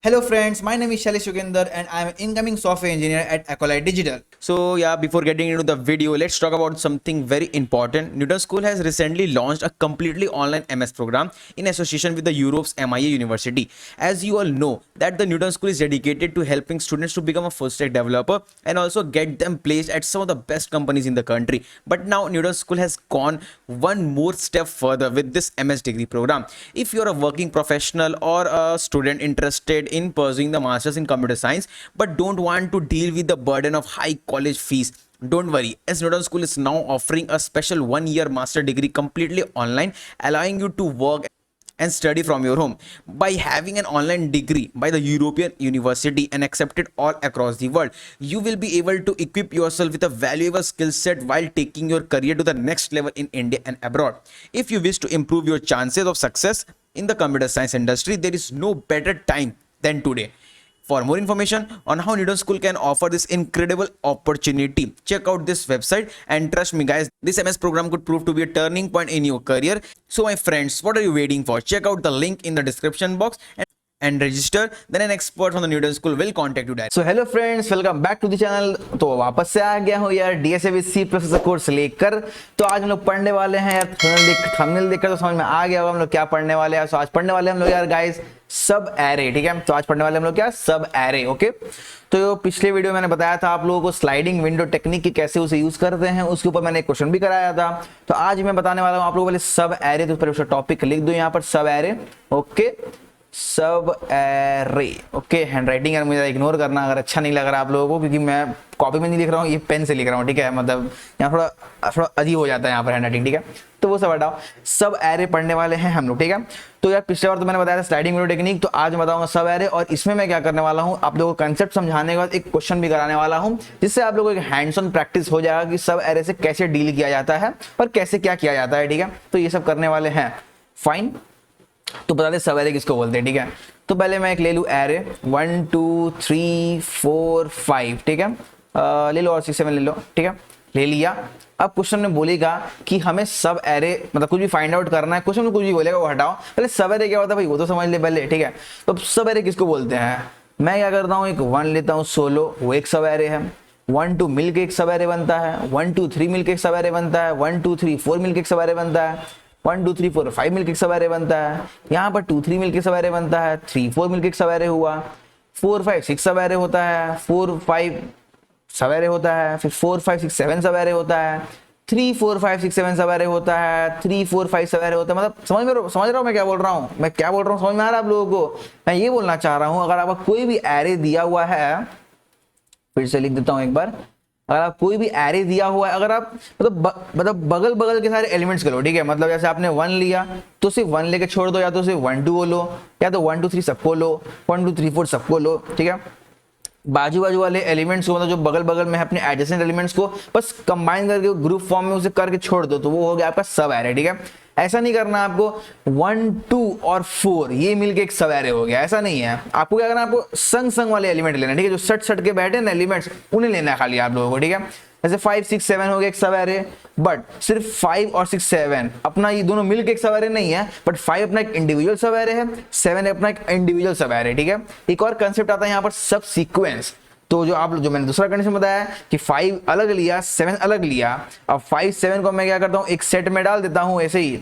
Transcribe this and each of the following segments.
Hello friends, my name is Shailesh Yugender and I am an incoming software engineer at Acolyte Digital. So yeah, before getting into the video, let's talk about something very important. Newton School has recently launched a completely online MS program in association with the Europe's MIA University. As you all know that the Newton School is dedicated to helping students to become a full stack developer and also get them placed at some of the best companies in the country. But now Newton School has gone one more step further with this MS degree program. If you're a working professional or a student interested in pursuing the masters in computer science but don't want to deal with the burden of high college fees, don't worry, as Newton School is now offering a special 1 year master degree completely online, allowing you to work and study from your home. By having an online degree by the European University and accepted all across the world, you will be able to equip yourself with a valuable skill set while taking your career to the next level in India and abroad. If you wish to improve your chances of success in the computer science industry, there is no better time than today. For more information on how Newton School can offer this incredible opportunity, check out this website, and trust me guys, this MS program could prove to be a turning point in your career. So my friends, what are you waiting for? Check out the link in the description box and register. Then an expert from the Newton School will contact you directly. So hello friends, welcome back to the channel. तो वापस से आ गया हूँ यार DSA with C processor course लेकर। तो आज हम लोग पढ़ने वाले हैं यार, थंबनेल देखकर तो समझ में आ गया होगा हम लोग क्या पढ़ने वाले हैं। तो आज पढ़ने वाले हम लोग यार गाइस सब एरे, ठीक है। तो आज पढ़ने वाले हम लोग क्या, सब एरे, ओके। तो पिछले वीडियो मैंने बताया था आप लोगों को स्लाइडिंग विंडो टेक्निक की कैसे उसे यूज करते हैं, उसके ऊपर मैंने एक क्वेश्चन भी कराया था। तो आज मैं बताने वाला हूँ आप लोगों को पहले सब एरे, तो उसका टॉपिक लिख दो यहाँ पर, सब एरे, ओके, सब एरे, ओके। हैंडराइटिंग यार मुझे इग्नोर करना अगर अच्छा नहीं लग रहा आप लोगों को, क्योंकि मैं कॉपी में नहीं लिख रहा हूँ, ये पेन से लिख रहा हूँ, ठीक है। मतलब यहाँ थोड़ा अजीब हो जाता है यहाँ पर हैंडराइटिंग, ठीक है। तो वो सब हटाओ, सब एरे पढ़ने वाले हैं हम लोग, ठीक है। तो यार पिछले बार तो मैंने बताया था स्लाइडिंग विंडो टेक्निक, तो आज मैं बताऊंगा सब एरे। और इसमें मैं क्या करने वाला हूँ, आप लोगों को कंसेप्ट समझाने के बाद एक क्वेश्चन भी कराने वाला हूँ, जिससे आप लोगों को एक हैंड्स ऑन प्रैक्टिस हो जाएगा कि सब एरे से कैसे डील किया जाता है और कैसे क्या किया जाता है, ठीक है। तो ये सब करने वाले हैं, फाइन। तो बता दे सब एरे किसको बोलते हैं, ठीक है। तो पहले मैं एक ले लूँ एरे 1 2 3 4 5, ठीक है। ले लो और 6 7 ले लो, ठीक है, ले लिया। अब क्वेश्चन में बोलेगा कि हमें सब एरे मतलब कुछ भी फाइंड आउट करना है, क्वेश्चन में कुछ भी बोलेगा वो हटाओ, पहले सब एरे क्या होता है भाई वो तो समझ ले पहले, ठीक है। तो सब एरे किसको बोलते हैं, मैं क्या करता हूँ, एक 1 लेता हूँ सोलो, वो एक सब एरे है। 1 2 मिलके एक सब एरे बनता है, 1 2 3 मिलके एक सब एरे बनता है, 1 2 3 4 मिलके एक सब एरे बनता है, 1 2 3 4 5 मिलके एक सब एरे बनता है। यहाँ पर 2 3 मिलके सब एरे बनता है, 3 4 मिलके एक सब एरे हुआ, 4 5 6 सब एरे होता है, 4 5 सब एरे होता है, फिर 4 5 6 7 सब एरे होता है, 3 4 5 6 7 सब एरे होता है, 3 4 5 सब एरे होता है। मतलब समझ रहा हूँ मैं क्या बोल रहा हूँ, समझ में आ रहा है आप लोगों को। मैं ये बोलना चाह रहा हूँ, अगर आपका कोई भी एरे दिया हुआ है, फिर से लिख देता हूँ एक बार, अगर आप कोई भी एरे दिया हुआ है, अगर आप मतलब बगल बगल के सारे एलिमेंट्स करो, ठीक है। मतलब जैसे आपने 1 लिया तो सिर्फ 1 लेके छोड़ दो, या तो सिर्फ 1 2 लो, या तो 1 2 3 सबको लो, 1 2 3 4 सबको लो, ठीक है। बाजू वाले एलिमेंट्स को, मतलब जो बगल बगल में है अपने एडजेसेंट एलिमेंट्स को बस कंबाइन करके ग्रुप फॉर्म में उसे करके छोड़ दो, तो वो हो गया आपका सब एरे, ठीक है। ऐसा नहीं करना आपको 1 2 और 4 ये मिलके एक सब एरे हो गया, ऐसा नहीं है। आपको क्या करना है, आपको संग वाले एलिमेंट लेना, ठीक है। जो सट के बैठे ना एलिमेंट्स, उन्हें लेना है खाली आप लोगों को, ठीक है। जैसे 5 6 7 हो गया एक सब एरे, बट सिर्फ 5 और 6 7 अपना ये दोनों मिलके एक सब एरे नहीं है, बट 5 अपना एक इंडिविजुअल सब एरे है, 7 अपना एक इंडिविजुअल सब एरे, ठीक है। एक और कंसेप्ट आता है यहाँ पर सब सीक्वेंस। तो जो मैंने दूसरा कंडीशन बताया कि 5 अलग लिया 7 अलग लिया, अब 5 7 को मैं क्या करता हूँ, एक सेट में डाल देता हूँ ऐसे ही।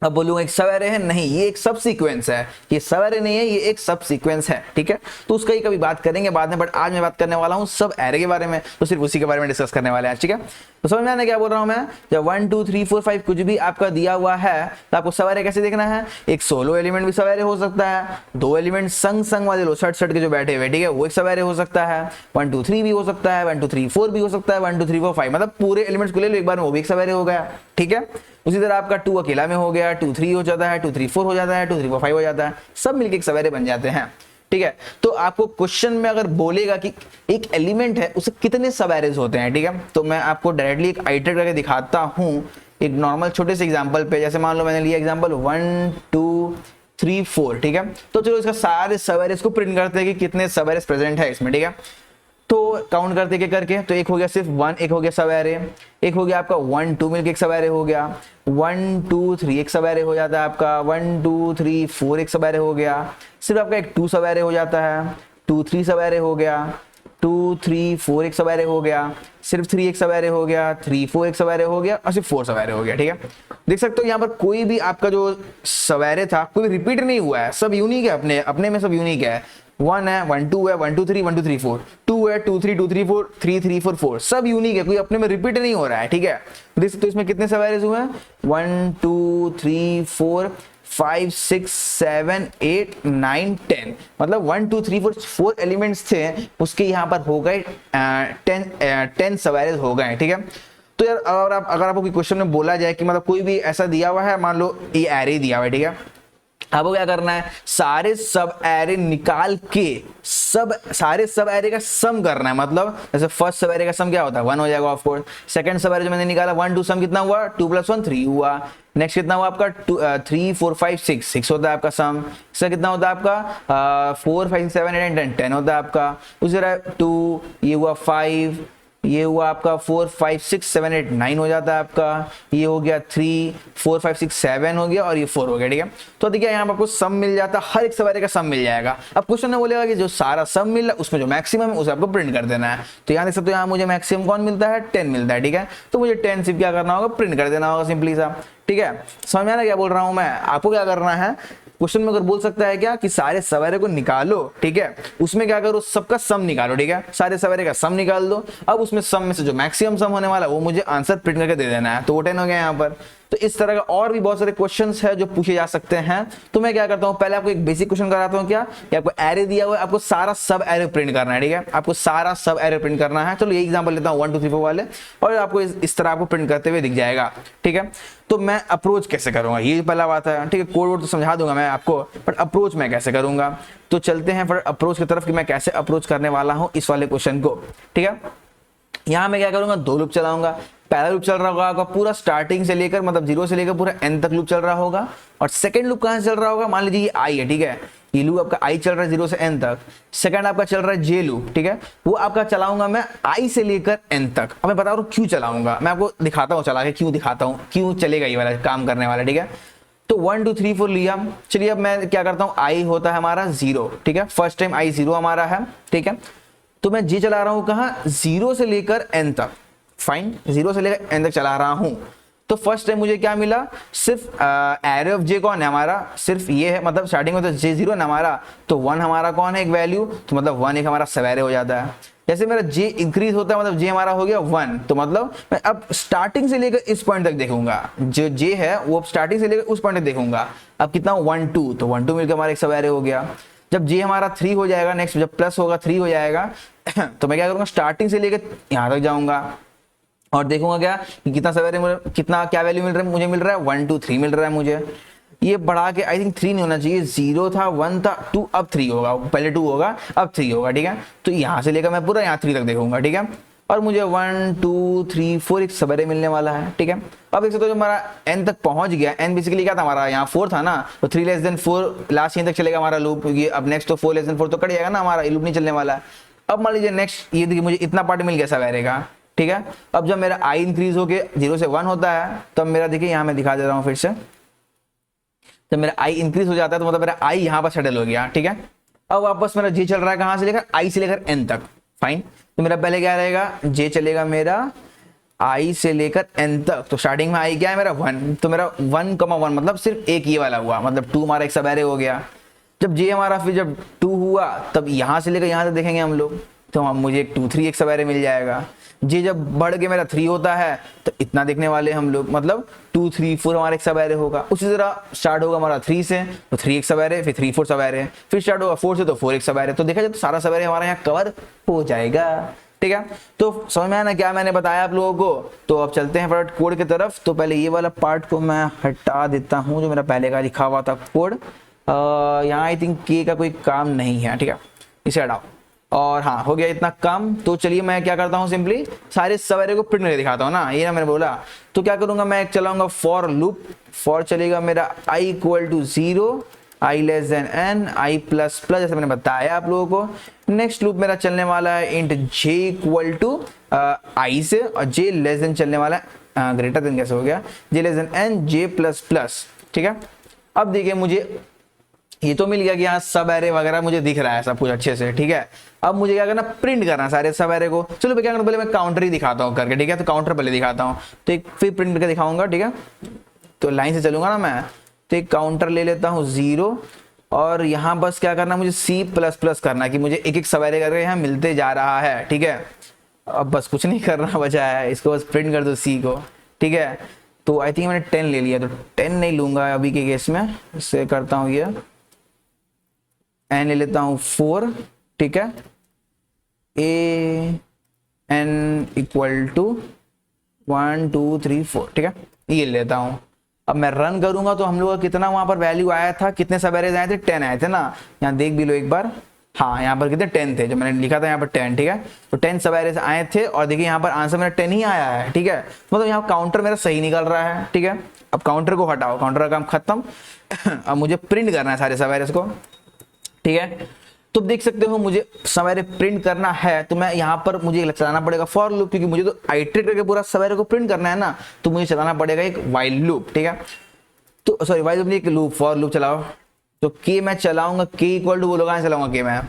अब बोलूंगा एक सब एरे है, नहीं, ये एक सब सीक्वेंस है, ये सब एरे नहीं है, ये एक सब सीक्वेंस है, ठीक है। तो उसका ही कभी बात करेंगे बाद में, बट आज मैं बात करने वाला हूँ सब एरे के बारे में, तो सिर्फ उसी के बारे में डिस्कस करने वाले हैं, ठीक है। तो समझ में आना क्या बोल रहा हूँ मैं, जब 1 2 3 4 5 कुछ भी आपका दिया हुआ है, तो आपको सब एरे कैसे देखना है, एक सोलो एलिमेंट भी सब एरे हो सकता है, 2 एलिमेंट संग वाले लो सट के जो बैठे हुए, ठीक है, वो एक सब एरे हो सकता है, 1 2 3 भी हो सकता है, 1 2 3 4 भी हो सकता है, 1 2 3 4 5, मतलब पूरे एलिमेंट्स को ले लो एक बार में, वो भी एक सब एरे हो गया, ठीक है। उसी तरह आपका 2 अकेला में हो गया, 2 3 हो जाता है, 2 3 4 हो जाता है, 2 3 4 5 हो जाता है, सब मिलके एक सब एरे बन जाते हैं, ठीक है। तो आपको क्वेश्चन में अगर बोलेगा कि एक एलिमेंट है उसे कितने सब एरेज होते हैं, ठीक है, तो मैं आपको डायरेक्टली एक आइटरेट करके दिखाता हूं एक नॉर्मल छोटे से एग्जांपल पे। जैसे मान लो मैंने लिया एग्जांपल 1 2 3 4, ठीक है। तो चलो इसका सारे सब एरेज को प्रिंट करते हैं कि कितने सब एरेज प्रेजेंट है इसमें, ठीक है। तो काउंट करते के करके, तो एक हो गया सिर्फ 1, एक हो गया सब एरे, एक हो गया आपका 1 2 मिलके एक सब एरे हो गया, 1 2 3 एक सब एरे हो जाता है आपका, 1 2 3 4 एक सब एरे हो गया, सिर्फ आपका एक 2 सब एरे हो जाता है, 2 3 सब एरे हो गया, 2 3 4 एक सब एरे हो गया, सिर्फ 3 एक सब एरे हो गया, 3 4 एक सब एरे हो गया और सिर्फ 4 सब एरे हो गया। ठीक है, देख सकते हो यहाँ पर कोई भी आपका जो सब एरे था कोई भी रिपीट नहीं हुआ है, सब यूनिक है, अपने अपने में सब यूनिक है। 1 है, 1 2 है, 1 2 3 1 2 3 4, 2 है, 2 3 2 3 4 3 3 4 4, सब यूनिक है, कोई अपने में रिपीट नहीं हो रहा है। ठीक है, देख सकते हो इसमें कितने सब एरेज हुए हैं, 1 2 3 4 5 6 7 8 9 10, मतलब 1 2 3 4 एलिमेंट्स थे, उसके यहाँ पर हो गए 10 सब एरेज हो गए। ठीक है, तो यार अगर आपको कोई क्वेश्चन में बोला जाए कि मतलब कोई भी ऐसा दिया हुआ है, मान लो ये एरे दिया हुआ है, ठीक है, आपको क्या करना है, सारे सब एरे निकाल के सारे सब एरे का सम करना है। मतलब जैसे फर्स्ट सब एरे का सम क्या होता है, 1 हो जाएगा ऑफ कोर्स। सेकंड सब एरे जो मैंने निकाला 1 2 सम कितना हुआ, 2 + 1 3 हुआ। नेक्स्ट कितना हुआ आपका 3 4 5 6 होता है आपका सम। इसका कितना होता है आपका 4 5 7 8 9 10 होता है आपका। उसी तरह 2, ये हुआ 5, ये हुआ आपका 4 5 6 7 8 9 हो जाता है आपका। ये हो गया 3 4 5 6 7 हो गया और ये 4 हो गया। ठीक है, तो देखिए यहाँ पर आपको सम मिल जाता है, हर एक सवारे का सम मिल जाएगा। अब क्वेश्चन में बोलेगा कि जो सारा सम मिल रहा है उसमें जो मैक्सिमम है उसे आपको प्रिंट कर देना है। तो यहाँ देख सकते हो, यहाँ मुझे मैक्सिमम कौन मिलता है, 10 मिलता है। ठीक है, तो मुझे 10 सिर्फ क्या करना होगा, प्रिंट कर देना होगा सिंपली सा। ठीक है, समझ में आ रहा है क्या बोल रहा हूँ मैं, आपको क्या करना है, क्वेश्चन में अगर बोल सकता है क्या कि सारे सवेरे को निकालो, ठीक है, उसमें क्या करो, सबका सम निकालो। ठीक है, सारे सवेरे का सम निकाल दो। अब उसमें सम में से जो मैक्सिमम सम होने वाला है वो मुझे आंसर प्रिंट करके दे देना है। तो वो 10 हो गया यहाँ पर। तो इस तरह का और भी बहुत सारे क्वेश्चंस है जो पूछे जा सकते हैं। तो मैं क्या करता हूँ, पहले आपको एक बेसिक क्वेश्चन कराता हूँ क्या, कि आपको एरे दिया हुआ है, आपको सारा सब एरे प्रिंट करना है। ठीक है, आपको सारा सब एरे प्रिंट करना है। चलो ये एग्जांपल लेता हूँ 1 2 3 4 वाले, और आपको इस तरह आपको प्रिंट करते हुए दिख जाएगा। ठीक है, तो मैं अप्रोच कैसे करूंगा, ये पहला बात है। ठीक है, कोड वोड तो समझा दूंगा मैं आपको, बट अप्रोच मैं कैसे करूंगा। तो चलते हैं फिर अप्रोच की तरफ कि मैं कैसे अप्रोच करने वाला हूं इस वाले क्वेश्चन को। ठीक है, यहां मैं क्या करूंगा, 2 लूप चलाऊंगा। पहला लूप चल रहा होगा आपका पूरा स्टार्टिंग से लेकर, मतलब 0 से लेकर पूरा n तक लूप चल रहा होगा। और सेकंड लूप कहां से चल रहा होगा, मान लीजिए ये i है। ठीक है, ये लूप आपका i चल रहा है 0 से n तक। सेकंड आपका चल रहा है j लूप। ठीक है, वो आपका चलाऊंगा मैं i से लेकर n तक। अब मैं बता रहा हूं क्यों चलाऊंगा, मैं आपको दिखाता हूं चला के, क्यों दिखाता हूं, क्यों चलेगा ये वाला काम करने वाला। ठीक है, तो 1 2 3 4 लिया। चलिए अब मैं क्या करता हूं, i होता है हमारा 0। ठीक है, फर्स्ट टाइम i 0 हमारा है। ठीक है, तो मैं j चला रहा हूं कहां, 0 से लेकर n तक। फाइन, 0 से लेकर n तक चला रहा हूं। तो फर्स्ट टाइम मुझे क्या मिला, सिर्फ एरे ऑफ j कौन है हमारा, सिर्फ ये है, मतलब स्टार्टिंग में तो j0 है ना हमारा, तो 1 हमारा कौन है, एक वैल्यू, तो मतलब 1 एक हमारा सवेरे हो जाता है। जैसे मेरा j इंक्रीज होता है, मतलब j हमारा हो गया 1, तो मतलब मैं अब स्टार्टिंग से लेकर इस पॉइंट तक देखूंगा, जो j है वो स्टार्टिंग से लेकर उस पॉइंट तक देखूंगा। अब कितना 1 2, तो 1 2 मिलकर हमारा एक सवेरे हो गया। जब j हमारा 3 हो जाएगा, नेक्स्ट जब प्लस होगा 3 हो जाएगा, तो मैं क्या करूंगा, स्टार्टिंग से लेकर यहां तक जाऊंगा और देखूंगा क्या कि कितना सवेरे मुझे, कितना क्या वैल्यू मिल रहा है, मुझे मिल रहा है 1 2 3 मिल रहा है मुझे। ये बढ़ा के आई थिंक 3 नहीं होना चाहिए, 0 था 1 था 2, अब 3 होगा, पहले 2 होगा अब 3 होगा। ठीक है, तो यहां से लेकर मैं पूरा यहाँ 3 तक देखूंगा। ठीक है, और मुझे 1 2 3 4 एक सवेरे मिलने वाला है। ठीक है, अब देख सकते हो जो हमारा n तक पहुंच गया, n बेसिकली क्या था हमारा, यहाँ 4 था ना, तो 3 < 4 लास्ट यहीं तक चलेगा हमारा लूप, क्योंकि अब नेक्स्ट तो 4 < 4 तो कट जाएगा ना हमारा, ये लूप नहीं चलने वाला है। अब मान लीजिए नेक्स्ट ये देखिए मुझे इतना पार्ट मिल गया सवेरे का। ठीक है, अब जब मेरा i इंक्रीज होके 0 से 1 होता है, तब मेरा देखिए यहाँ मैं दिखा दे रहा हूँ फिर से, जब मेरा i इंक्रीज हो जाता है तो मतलब मेरा i यहाँ पर सेटल हो गया। ठीक है, अब वापस मेरा j चल रहा है कहाँ से लेकर, i से लेकर n तक। फाइन, तो मेरा पहले क्या रहेगा, j चलेगा मेरा i से लेकर n तक। तो स्टार्टिंग में i क्या है मेरा 1, तो मेरा 1,1 मतलब सिर्फ एक ये वाला हुआ, मतलब 2 हमारा एक सवेरे हो गया। जब j हमारा फिर जब 2 हुआ, तब यहाँ से लेकर यहाँ तक देखेंगे हम लोग, तो हम मुझे 2 3 एक सवेरे मिल जाएगा। j जब बढ़ के मेरा 3 होता है तो इतना देखने वाले हम लोग, मतलब 2 3 4 हमारा एक सवेरे होगा। उसी तरह स्टार्ट होगा हमारा 3 से, तो 3 एक सवेरे, फिर 3 4 सवेरे, फिर स्टार्ट होगा 4 से तो 4 एक सवेरे। तो देखा जाए तो सारा सवेरे हमारा यहाँ कवर हो जाएगा। ठीक है, तो समझ में आया ना क्या मैंने बताया आप लोगों को। तो अब चलते हैं फटाफट कोड की तरफ। तो पहले ये वाला पार्ट को मैं हटा देता हूँ, जो मेरा पहले का लिखा हुआ था कोड। यहाँ आई थिंक के का कोई काम नहीं है। ठीक है, इसे हटाओ, और हाँ हो गया इतना कम। तो चलिए मैं क्या करता हूँ, सिंपली सारे सवेरे को प्रिंट करके दिखाता हूँ ना, ये ना मैंने बोला। तो क्या करूंगा, मैं चलाऊंगा फॉर लूप, फॉर चलेगा मेरा i = 0 i less than n, i plus plus, जैसे मैंने बताया आप लोगों को। नेक्स्ट लूप मेरा चलने वाला है इंट जे इक्वल टू आई से, और जे लेस देन चलने वाला है ग्रेटर देन, कैसे हो गया, j less than n j plus plus, ठीक है। अब देखिए मुझे ये तो मिल गया कि यहाँ सब एरे वगैरह मुझे दिख रहा है सब कुछ अच्छे से, ठीक है। अब मुझे क्या करना, प्रिंट करना है सारे सब एरे को। चलो क्या करना, पहले मैं काउंटर ही दिखाता हूँ करके, ठीक है। तो काउंटर पहले दिखाता हूँ, तो एक फिर प्रिंट करके दिखाऊंगा, ठीक है। तो लाइन से चलूंगा ना मैं, तो एक काउंटर ले लेता हूँ 0, और यहाँ बस क्या करना, मुझे C प्लस प्लस करना, कि मुझे एक एक सब एरे करके यहाँ मिलते जा रहा है, ठीक है। अब बस कुछ नहीं करना बचा है, इसको बस प्रिंट कर दो C को, ठीक है। तो आई थिंक मैंने 10 ले लिया, तो 10 नहीं लूंगा अभी के केस में, इससे करता हूँ ये n ले लेता हूँ 4, ठीक है। a n इक्वल टू 1 2 3 4, ठीक है, ये लेता हूँ। अब मैं रन करूंगा तो हम लोग का कितना वहां पर वैल्यू आया था, कितने सब एरेज आए थे, 10 आए थे ना। यहाँ देख भी लो एक बार, हाँ यहाँ पर कितने 10 थे, जो मैंने लिखा था यहाँ पर 10, ठीक है। तो 10 सब एरेज आए थे, और देखिए यहाँ पर आंसर मेरा 10 ही आया है, ठीक है। मतलब यहाँ काउंटर मेरा सही निकल रहा है, ठीक है। अब काउंटर को हटाओ, काउंटर का काम खत्म। अब मुझे प्रिंट करना है सारे सब एरेज को, ठीक है। तो देख सकते हो मुझे सवेरे प्रिंट करना है, तो मैं यहाँ पर मुझे चलाना पड़ेगा फॉर लूप, क्योंकि मुझे तो आइटरेट करके पूरा सवेरे को प्रिंट करना है ना, तो मुझे चलाना पड़ेगा एक वाइल लूप, ठीक है। तो सॉरी वाइल लूप नहीं, एक लूप, फॉर लूप चलाओ। तो के मैं चलाऊंगा, के इक्वल टू, बोलो कहाँ चलाऊंगा, के मैं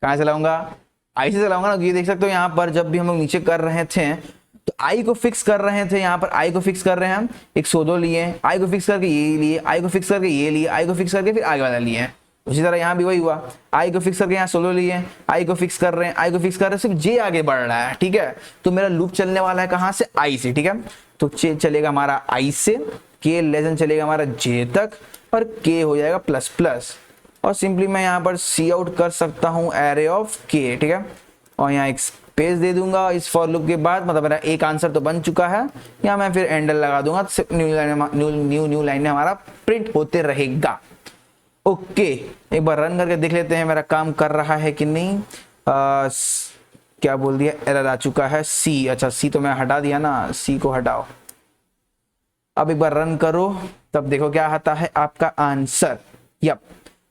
कहाँ चलाऊंगा, आई से चलाऊंगा ना। ये देख सकते हो यहाँ पर जब भी हम लोग नीचे कर रहे थे तो आई को फिक्स कर रहे थे, यहाँ पर आई को फिक्स कर रहे हैं हम, 102 लिए, आई को फिक्स करके ये लिए, आई को फिक्स करके ये लिए, आई को फिक्स करके फिर आगे वाला लिए। उसी तरह यहाँ भी वही हुआ, आई को फिक्स करके यहाँ 16 लिए, आई को फिक्स कर रहे हैं, आई को फिक्स कर रहे हैं, सिर्फ जे आगे बढ़ रहा है, ठीक है। तो मेरा लूप चलने वाला है कहाँ से, आई से, ठीक है। तो चलेगा हमारा आई से, के लेसन चलेगा हमारा जे तक, और के हो जाएगा प्लस प्लस, और सिंपली मैं यहाँ पर सी आउट कर सकता हूँ एरे ऑफ के, ठीक है। और यहाँ एक स्पेस दे दूंगा इस फॉर लूप के बाद, मतलब मेरा एक आंसर तो बन चुका है। यहाँ मैं फिर एंडल लगा दूंगा, तो न्यू लाइन में हमारा प्रिंट होते रहेगा। ओके, एक बार रन करके देख लेते हैं मेरा काम कर रहा है कि नहीं। क्या बोल दिया, एरर आ चुका है सी, अच्छा सी तो मैं हटा दिया ना, सी को हटाओ। अब एक बार रन करो, तब देखो क्या आता है आपका आंसर। यप,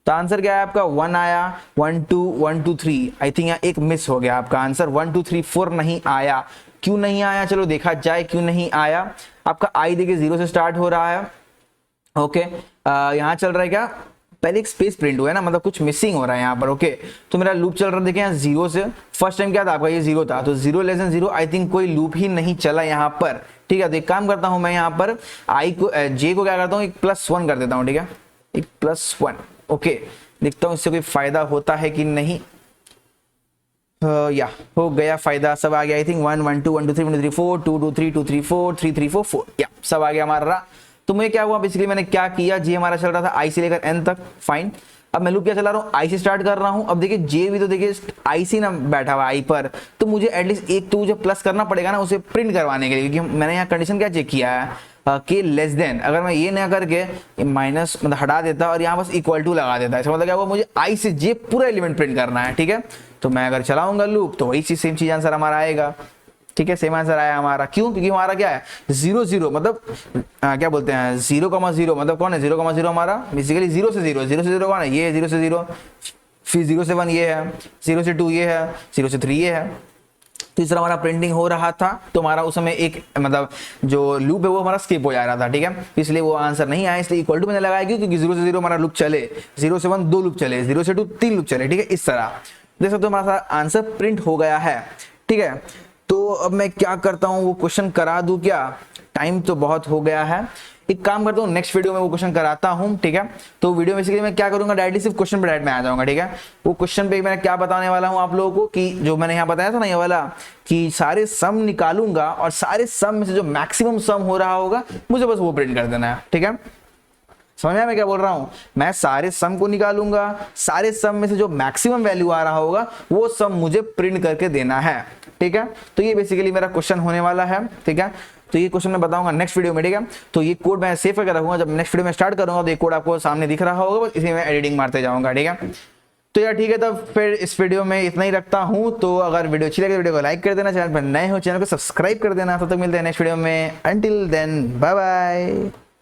तो आंसर क्या है आपका, 1 आया, 1 2 1 2 3। आई थिंक यहाँ एक मिस हो गया, आपका आंसर 1 2 3 4 नहीं आया। क्यों नहीं आया, चलो देखा जाए क्यों नहीं आया। आपका आई देखिए 0 से स्टार्ट हो रहा है, ओके। यहाँ चल रहा है क्या, पहले एक स्पेस प्रिंट हुआ है ना, मतलब कुछ मिसिंग हो रहा है यहाँ पर, ओके। तो मेरा लूप चल रहा है, देखिए यहाँ 0 से, फर्स्ट टाइम क्या था आपका, ये 0 था, तो 0 लेस देन 0, आई थिंक कोई लूप ही नहीं चला यहाँ पर, ठीक है। तो एक काम करता हूँ मैं यहाँ पर आई को, जे को क्या करता हूँ, एक +1 कर देता हूँ, ठीक है, एक +1, ओके। देखता हूँ इससे कोई फायदा होता है कि नहीं। या हो गया फायदा, सब आ गया। आई थिंक 1 1 2 1 2 3 1 2 3 4 2 2 3 2 3 4 3 3 4 4, या सब आ गया हमारा। तो मुझे क्या हुआ, बेसिकली मैंने क्या किया, जे हमारा चल रहा था आई से लेकर एन तक, फाइन। अब मैं लूप क्या चला रहा हूँ, आई से स्टार्ट कर रहा हूँ। अब देखिए जे भी तो देखिए आई से ना बैठा हुआ आई पर, तो मुझे एटलीस्ट एक तो मुझे प्लस करना पड़ेगा ना उसे प्रिंट करवाने के लिए, क्योंकि मैंने यहाँ कंडीशन क्या चेक किया है के लेस देन। अगर मैं ये ना करके माइनस मतलब हटा देता और यहाँ बस इक्वल टू लगा देता, इसका मतलब क्या हुआ, मुझे आई से जे पूरा एलिमेंट प्रिंट करना है, ठीक है। तो मैं अगर चलाऊंगा लूप तो वही चीज, सेम चीज आंसर हमारा आएगा, ठीक है। सेम आंसर आया हमारा, क्यों, क्योंकि हमारा क्या है 0 0, मतलब क्या बोलते हैं 0,0, मतलब कौन है 0,0 हमारा, बेसिकली 0 से 0, 0 से 0 कौन है, ये 0 से 0, फिर 0 से 1 ये है, 0 से 2 ये है, 0 से 3 ये है। तो इस तरह हमारा प्रिंटिंग हो रहा था, तो हमारा उस समय एक मतलब जो लूप है वो हमारा स्किप हो जा रहा था, ठीक है। इसलिए वो आंसर नहीं आया, इसलिए इक्वल टू मैंने लगाया, क्योंकि 0 से 0 हमारा लूप चले, 0 से 1 2 लूप चले, 0 से 2 3 लूप चले, ठीक है। इस तरह देख सकते हो हमारा आंसर प्रिंट हो गया है, ठीक है। तो अब मैं क्या करता हूँ, वो क्वेश्चन करा दूं क्या, टाइम तो बहुत हो गया है। एक काम करता हूँ, नेक्स्ट वीडियो में वो क्वेश्चन कराता हूँ, ठीक है। तो वीडियो बेसिकली मैं क्या करूंगा, डायरेक्टली सिर्फ क्वेश्चन पे डायरेक्ट में आ जाऊंगा, ठीक है। वो क्वेश्चन पे मैं क्या बताने वाला हूँ आप लोगों को, कि जो मैंने यहाँ बताया था ना ये वाला, कि सारे सम निकालूंगा और सारे सम में से जो मैक्सिमम सम हो रहा होगा मुझे बस वो प्रिंट कर देना है, ठीक है। समझ में मैं क्या बोल रहा हूं, मैं सारे सम को निकालूंगा, सारे सम में से जो मैक्सिमम वैल्यू आ रहा होगा वो सम मुझे प्रिंट करके देना है, ठीक है। तो ये बेसिकली मेरा क्वेश्चन होने वाला है, ठीक है। तो ये क्वेश्चन मैं बताऊंगा नेक्स्ट वीडियो में, ठीक है। तो ये कोड मैं सेव करके रखूंगा, जब नेक्स्ट वीडियो में स्टार्ट करूंगा तो ये कोड आपको सामने दिख रहा होगा, बस इसी में एडिटिंग मारते जाऊंगा, ठीक है। तो यार ठीक है, तब फिर इस वीडियो में इतना ही रखता हूं। तो अगर वीडियो अच्छी लगे तो वीडियो को लाइक कर देना, चैनल पर नए हो चैनल को सब्सक्राइब कर देना। तब तक मिलते हैं नेक्स्ट वीडियो में, अंटिल देन बाय बाय।